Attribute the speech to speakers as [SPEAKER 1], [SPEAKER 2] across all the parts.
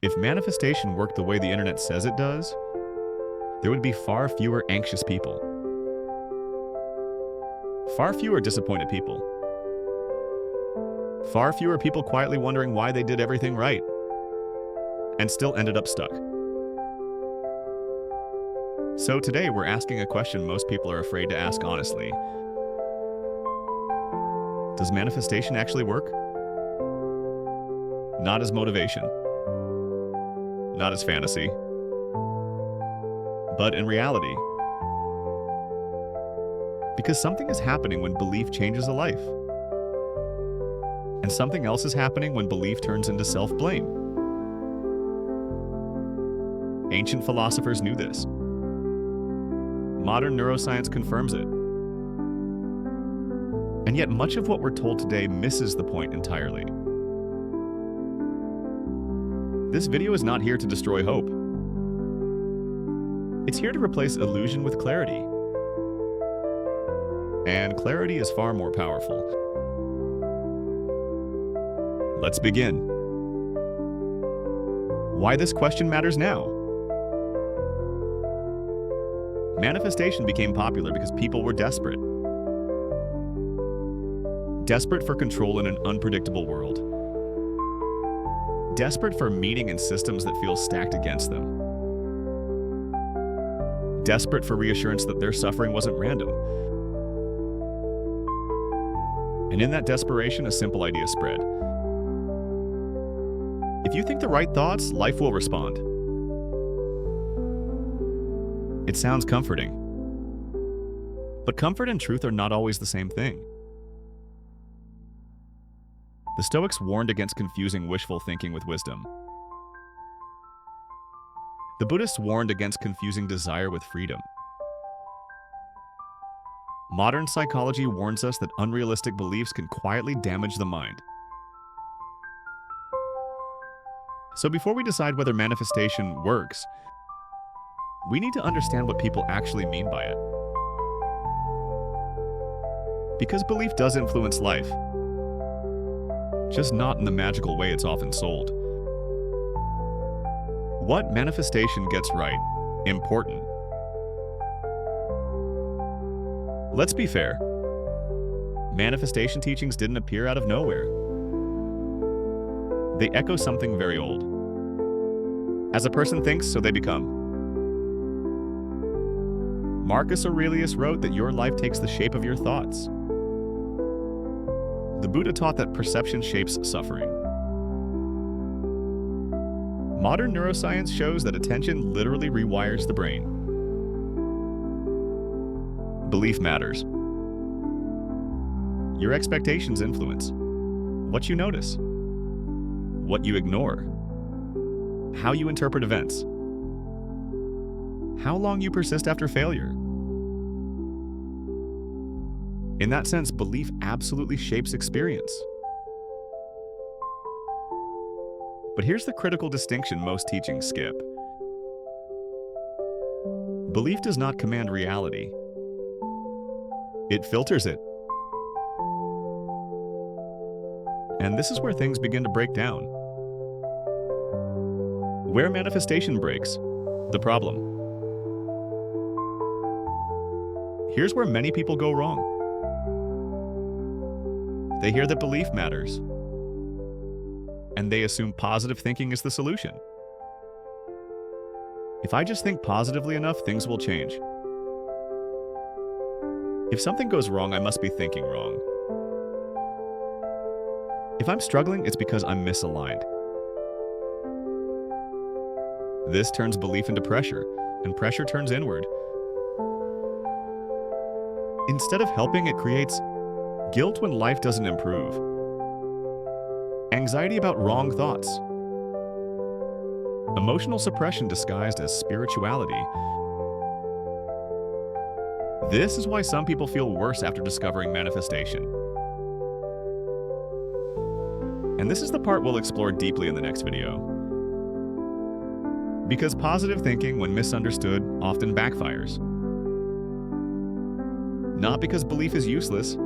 [SPEAKER 1] If manifestation worked the way the internet says it does, there would be far fewer anxious people, far fewer disappointed people, far fewer people quietly wondering why they did everything right and still ended up stuck. So today we're asking a question most people are afraid to ask honestly. Does manifestation actually work? Not as motivation, not as fantasy, but in reality. Because something is happening when belief changes a life. And something else is happening when belief turns into self-blame. Ancient philosophers knew this. Modern neuroscience confirms it. And yet much of what we're told today misses the point entirely. This video is not here to destroy hope. It's here to replace illusion with clarity. And clarity is far more powerful. Let's begin. Why this question matters now. Manifestation became popular because people were desperate. Desperate for control in an unpredictable world. Desperate for meaning in systems that feel stacked against them. Desperate for reassurance that their suffering wasn't random. And in that desperation, a simple idea spread. If you think the right thoughts, life will respond. It sounds comforting. But comfort and truth are not always the same thing. The Stoics warned against confusing wishful thinking with wisdom. The Buddhists warned against confusing desire with freedom. Modern psychology warns us that unrealistic beliefs can quietly damage the mind. So before we decide whether manifestation works, we need to understand what people actually mean by it. Because belief does influence life, just not in the magical way it's often sold. What manifestation gets right? Important. Let's be fair. Manifestation teachings didn't appear out of nowhere. They echo something very old. As a person thinks, so they become. Marcus Aurelius wrote that your life takes the shape of your thoughts. The Buddha taught that perception shapes suffering. Modern neuroscience shows that attention literally rewires the brain. Belief matters. Your expectations influence what you notice, what you ignore, how you interpret events, how long you persist after failure. In that sense, belief absolutely shapes experience. But here's the critical distinction most teachings skip. Belief does not command reality. It filters it. And this is where things begin to break down. Where manifestation breaks, the problem. Here's where many people go wrong. They hear that belief matters, and they assume positive thinking is the solution. If I just think positively enough, things will change. If something goes wrong, I must be thinking wrong. If I'm struggling, it's because I'm misaligned. This turns belief into pressure, and pressure turns inward. Instead of helping, it creates guilt when life doesn't improve, anxiety about wrong thoughts, emotional suppression disguised as spirituality. This is why some people feel worse after discovering manifestation. And this is the part we'll explore deeply in the next video. Because positive thinking, when misunderstood, often backfires. Not because belief is useless,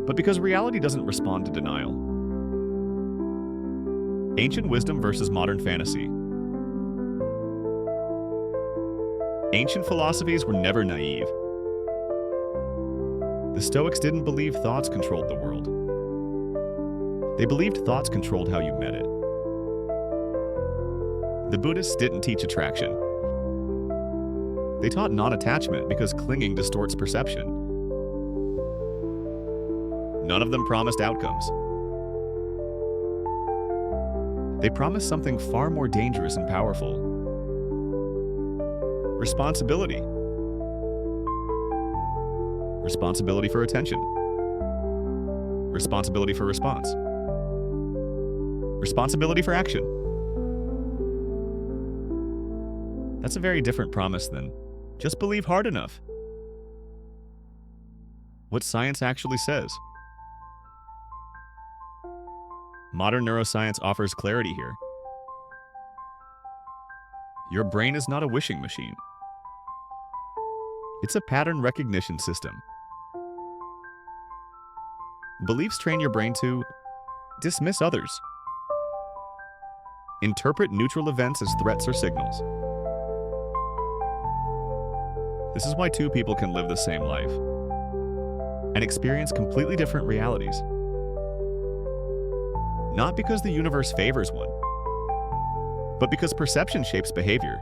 [SPEAKER 1] but because reality doesn't respond to denial. Ancient wisdom versus modern fantasy. Ancient philosophies were never naive. The Stoics didn't believe thoughts controlled the world. They believed thoughts controlled how you met it. The Buddhists didn't teach attraction. They taught non-attachment because clinging distorts perception. None of them promised outcomes. They promised something far more dangerous and powerful. Responsibility. Responsibility for attention. Responsibility for response. Responsibility for action. That's a very different promise than just believe hard enough. What science actually says. Modern neuroscience offers clarity here. Your brain is not a wishing machine. It's a pattern recognition system. Beliefs train your brain to dismiss others, interpret neutral events as threats or signals. This is why two people can live the same life and experience completely different realities. Not because the universe favors one, but because perception shapes behavior,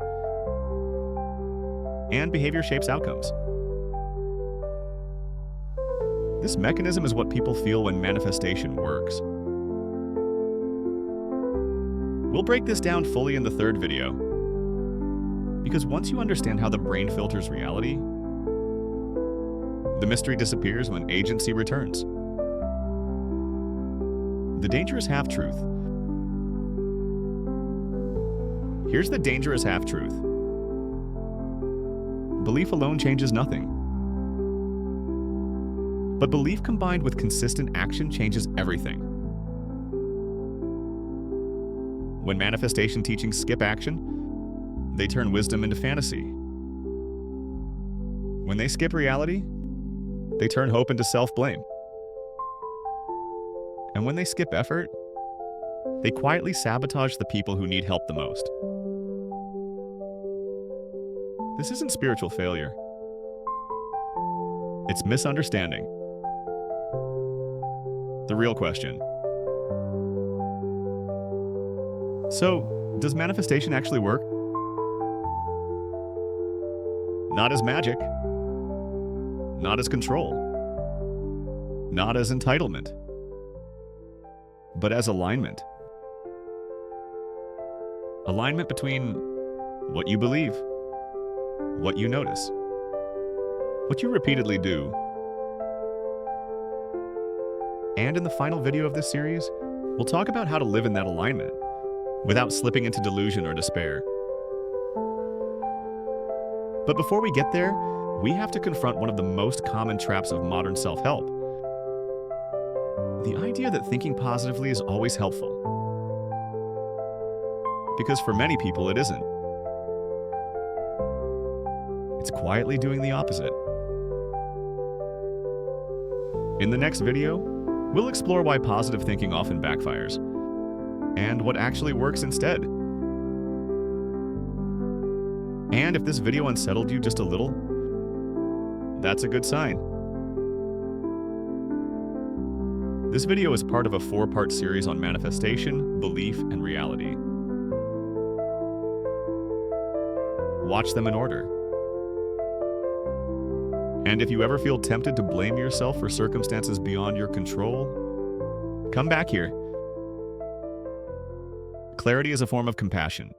[SPEAKER 1] and behavior shapes outcomes. This mechanism is what people feel when manifestation works. We'll break this down fully in the third video, because once you understand how the brain filters reality, the mystery disappears when agency returns. The dangerous half-truth. Here's the dangerous half-truth. Belief alone changes nothing. But belief combined with consistent action changes everything. When manifestation teachings skip action, they turn wisdom into fantasy. When they skip reality, they turn hope into self-blame. And when they skip effort, they quietly sabotage the people who need help the most. This isn't spiritual failure. It's misunderstanding. The real question. So, does manifestation actually work? Not as magic. Not as control. Not as entitlement. But as alignment. Alignment between what you believe, what you notice, what you repeatedly do. And in the final video of this series, we'll talk about how to live in that alignment without slipping into delusion or despair. But before we get there, we have to confront one of the most common traps of modern self-help. The idea that thinking positively is always helpful. Because for many people, it isn't. It's quietly doing the opposite. In the next video, we'll explore why positive thinking often backfires, and what actually works instead. And if this video unsettled you just a little, that's a good sign. This video is part of a 4-part series on manifestation, belief, and reality. Watch them in order. And if you ever feel tempted to blame yourself for circumstances beyond your control, come back here. Clarity is a form of compassion.